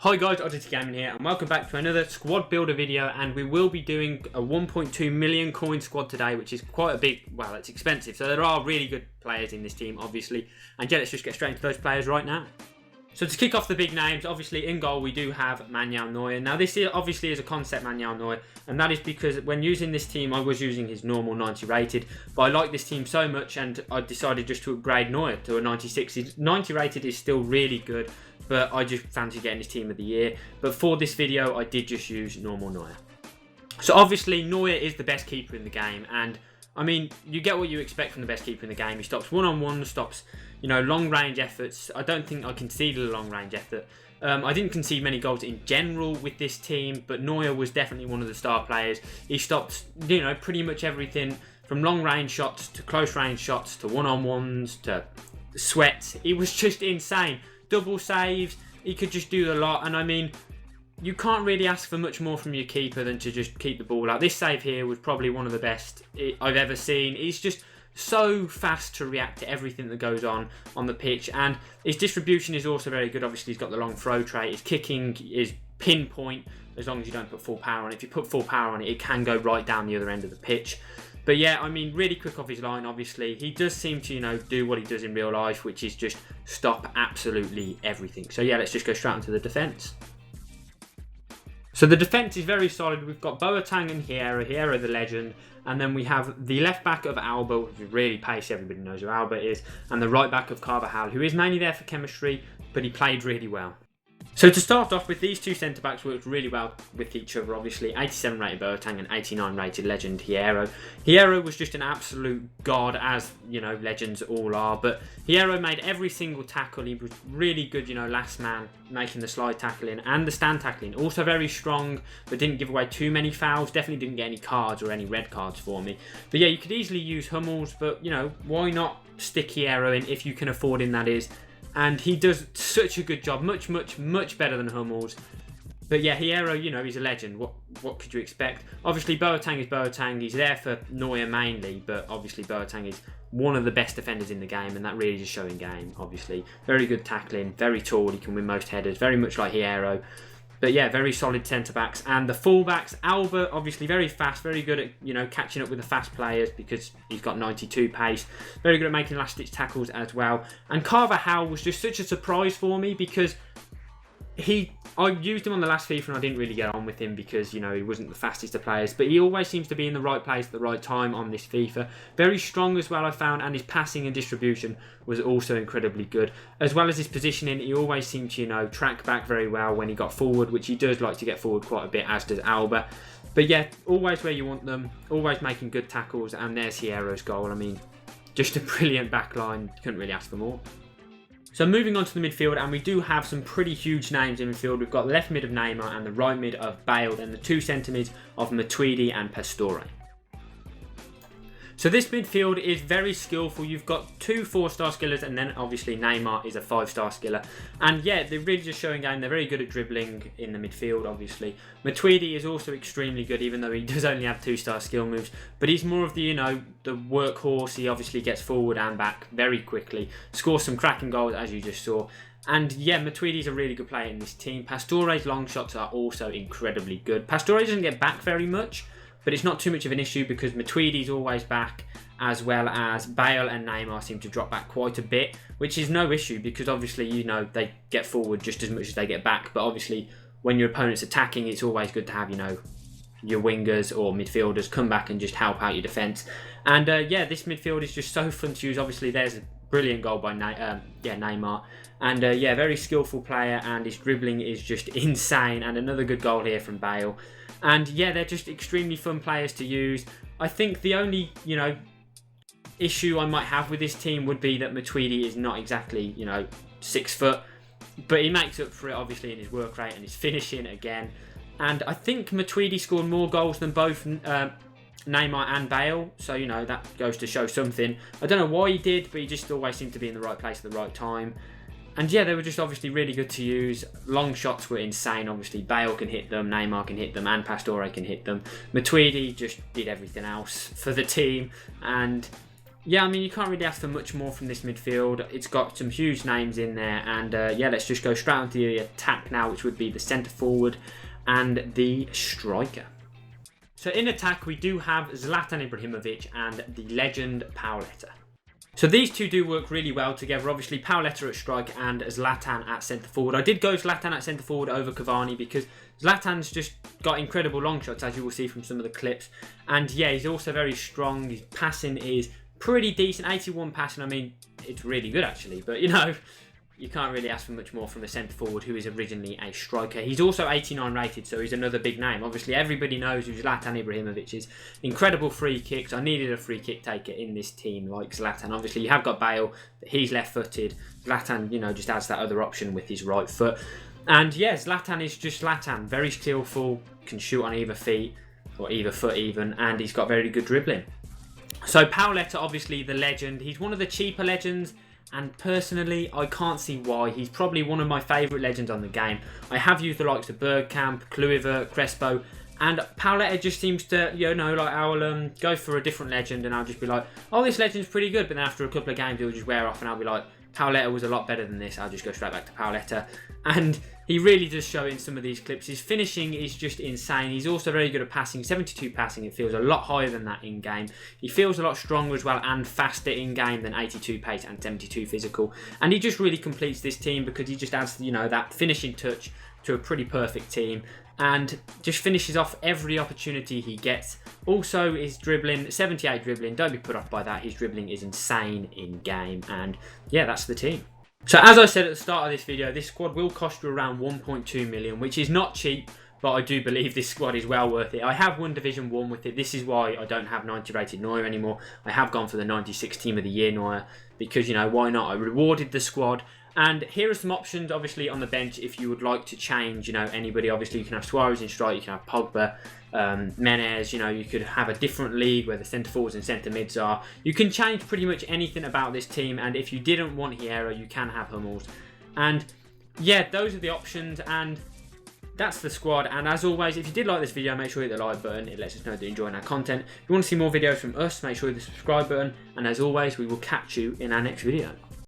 Hi guys, Oddity Gaming here and welcome back to another squad builder video, and we will be doing a 1.2 million coin squad today, which is quite a big, well, it's expensive, so there are really good players in this team obviously, and yeah, let's just get straight into those players right now. So to kick off the big names, obviously in goal we do have Manuel Neuer. Now this obviously is a concept Manuel Neuer, and that is because when using this team I was using his normal 90 rated, but I like this team so much and I decided just to upgrade Neuer to a 96. His 90 rated is still really good, but I just fancy getting his team of the year. But for this video I did just use normal Neuer. So obviously Neuer is the best keeper in the game, and I mean, you get what you expect from the best keeper in the game. He stops one-on-one, stops, you know, long-range efforts. I don't think I conceded a long-range effort. I didn't concede many goals in general with this team, but Neuer was definitely one of the star players. He stopped, you know, pretty much everything from long-range shots to close-range shots to one-on-ones to sweats. It was just insane. Double saves. He could just do a lot, and I mean, you can't really ask for much more from your keeper than to just keep the ball out. This save here was probably one of the best I've ever seen. He's just so fast to react to everything that goes on the pitch, and his distribution is also very good. Obviously, he's got the long throw trait. His kicking is pinpoint as long as you don't put full power on it. If you put full power on it, it can go right down the other end of the pitch. But yeah, I mean, really quick off his line, obviously. He does seem to, you know, do what he does in real life, which is just stop absolutely everything. So yeah, let's just go straight into the defence. So the defence is very solid. We've got Boateng and Hierro the legend, and then we have the left back of Alba, which is really pacey, everybody knows who Alba is, and the right back of Carvajal, who is mainly there for chemistry, but he played really well. So to start off with, these two centre-backs worked really well with each other, obviously. 87 rated Boateng and 89 rated legend Hierro. Hierro was just an absolute god, as, you know, legends all are, but Hierro made every single tackle. He was really good, you know, last man, making the slide tackling and the stand tackling. Also very strong, but didn't give away too many fouls. Definitely didn't get any cards or any red cards for me. But yeah, you could easily use Hummels, but, you know, why not stick Hierro in if you can afford him, that is. And he does such a good job, much better than Hummels. But yeah, Hierro, you know, he's a legend. What could you expect? Obviously, Boateng is Boateng. He's there for Neuer mainly, but obviously Boateng is one of the best defenders in the game, and that really is showing game, obviously. Very good tackling, very tall, he can win most headers, very much like Hierro. But yeah, very solid centre-backs. And the full-backs, Alba, obviously very fast, very good at, you know, catching up with the fast players because he's got 92 pace. Very good at making last-ditch tackles as well. And Carvajal was just such a surprise for me because I used him on the last FIFA and I didn't really get on with him because, you know, he wasn't the fastest of players, but he always seems to be in the right place at the right time on this FIFA. Very strong as well, I found, and his passing and distribution was also incredibly good. As well as his positioning, he always seemed to, you know, track back very well when he got forward, which he does like to get forward quite a bit, as does Alba. But yeah, always where you want them, always making good tackles, and there's Hierro's goal. I mean, just a brilliant back line, couldn't really ask for more. So moving on to the midfield, and we do have some pretty huge names in midfield. We've got the left mid of Neymar and the right mid of Bale, and the two centre mids of Matuidi and Pastore. So this midfield is very skillful. You've got two 4-star skillers, and then obviously Neymar is a 5-star skiller. And yeah, they're really just showing game. They're very good at dribbling in the midfield, obviously. Matuidi is also extremely good, even though he does only have 2-star skill moves. But he's more of the, you know, the workhorse. He obviously gets forward and back very quickly. Scores some cracking goals, as you just saw. And yeah, Matuidi's a really good player in this team. Pastore's long shots are also incredibly good. Pastore doesn't get back very much, but it's not too much of an issue because Matuidi's always back, as well as Bale and Neymar seem to drop back quite a bit, which is no issue because obviously, you know, they get forward just as much as they get back. But obviously, when your opponent's attacking, it's always good to have, you know, your wingers or midfielders come back and just help out your defence. And yeah, this midfield is just so fun to use. Obviously, there's a brilliant goal by Neymar. And yeah, very skillful player, and his dribbling is just insane. And another good goal here from Bale. And yeah, they're just extremely fun players to use. I think the only, you know, issue I might have with this team would be that Matuidi is not exactly, you know, 6 foot, but he makes up for it obviously in his work rate and his finishing again. And I think Matuidi scored more goals than both Neymar and Bale, so, you know, that goes to show something. I don't know why he did, but he just always seemed to be in the right place at the right time. And yeah, they were just obviously really good to use. Long shots were insane, obviously. Bale can hit them, Neymar can hit them, and Pastore can hit them. Matuidi just did everything else for the team. And yeah, I mean, you can't really ask for much more from this midfield. It's got some huge names in there. And yeah, let's just go straight onto the attack now, which would be the centre forward and the striker. So in attack, we do have Zlatan Ibrahimovic and the legend Pauletta. So these two do work really well together. Obviously, Pauletta at strike and Zlatan at centre forward. I did go Zlatan at centre forward over Cavani because Zlatan's just got incredible long shots, as you will see from some of the clips. And yeah, he's also very strong. His passing is pretty decent. 81 passing, I mean, it's really good actually. But, you know, you can't really ask for much more from a centre forward who is originally a striker. He's also 89 rated, so he's another big name. Obviously, everybody knows who Zlatan Ibrahimovic is. Incredible free kicks. I needed a free kick taker in this team like Zlatan. Obviously, you have got Bale, but he's left-footed. Zlatan, you know, just adds that other option with his right foot. And yeah, Zlatan is just Zlatan. Very skillful, can shoot on either feet, or either foot even, and he's got very good dribbling. So Pauletta, obviously the legend. He's one of the cheaper legends. And personally, I can't see why. He's probably one of my favourite legends on the game. I have used the likes of Bergkamp, Kluivert, Crespo, and Pauletta just seems to, you know, like I'll go for a different legend and I'll just be like, oh, this legend's pretty good. But then after a couple of games, it'll just wear off and I'll be like, Pauletta was a lot better than this. I'll just go straight back to Pauletta. And he really does show it in some of these clips. His finishing is just insane. He's also very good at passing. 72 passing, it feels a lot higher than that in-game. He feels a lot stronger as well and faster in-game than 82 pace and 72 physical. And he just really completes this team because he just adds, you know, that finishing touch to a pretty perfect team. And just finishes off every opportunity he gets. Also, his dribbling, 78 dribbling, don't be put off by that. His dribbling is insane in-game. And yeah, that's the team. So as I said at the start of this video, this squad will cost you around 1.2 million, which is not cheap, but I do believe this squad is well worth it. I have won Division 1 with it. This is why I don't have 90 rated Neuer anymore. I have gone for the 96 Team of the Year Neuer because, you know, why not? I rewarded the squad. And here are some options, obviously, on the bench if you would like to change, you know, anybody. Obviously, you can have Suarez in strike, you can have Pogba, Menez, you know, you could have a different league where the centre forwards and centre mids are. You can change pretty much anything about this team, and if you didn't want Hierro, you can have Hummels. And yeah, those are the options, and that's the squad. And as always, if you did like this video, make sure you hit the like button. It lets us know that you're enjoying our content. If you want to see more videos from us, make sure you hit the subscribe button, and as always, we will catch you in our next video.